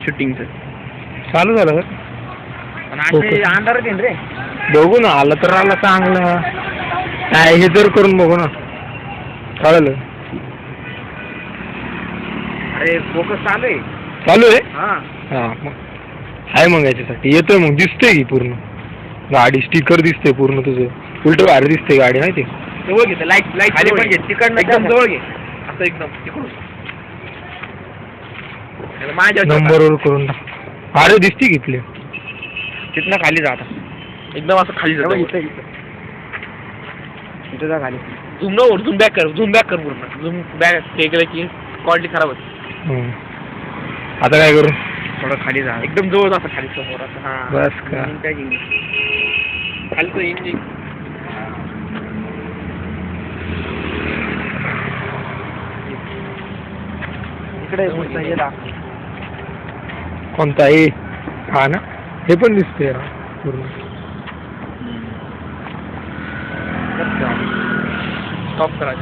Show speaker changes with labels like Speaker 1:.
Speaker 1: शूटिंगचं
Speaker 2: चालू झालं
Speaker 1: असे अंधारात येईन रे.
Speaker 2: बघू ना, आलं तर आलं चांगलं. काय हे जर करून बघू ना, कळलं.
Speaker 1: अरे फोकस चालू आहे.
Speaker 2: चालू आहे.
Speaker 1: हा
Speaker 2: मग आहे, मग याच्यासाठी येतोय. मग दिसतंय की पूर्ण गाडी, स्टिकर दिसते पूर्ण तुझं. उलट भारी दिसते गाडी, माहिती.
Speaker 1: जवळ घे, लाईट लाईट खाली पण घे, तिकडनं एकदम जवळ घे, असं एकदम तिकडून माझ्या
Speaker 2: नंबरवर करून टाक. अरे दिसते की इथले,
Speaker 1: तिथनं खाली जा. आता एकदम असं खाली जा. इथं जा खाली. झूम न झूम बॅक कर, झूम बॅक कर पूर्ण. झूम बॅक केलं की क्वालिटी खराब होते.
Speaker 2: आता काय करू?
Speaker 1: थोडं खाली जा, एकदम जवळ जा खाली समोर. हा
Speaker 2: बस का?
Speaker 1: खाली तो इंजिन. इकडे
Speaker 2: कोणता आहे? हा ना, हे पण दिसतंय पूर्ण.
Speaker 1: स्टॉप करा.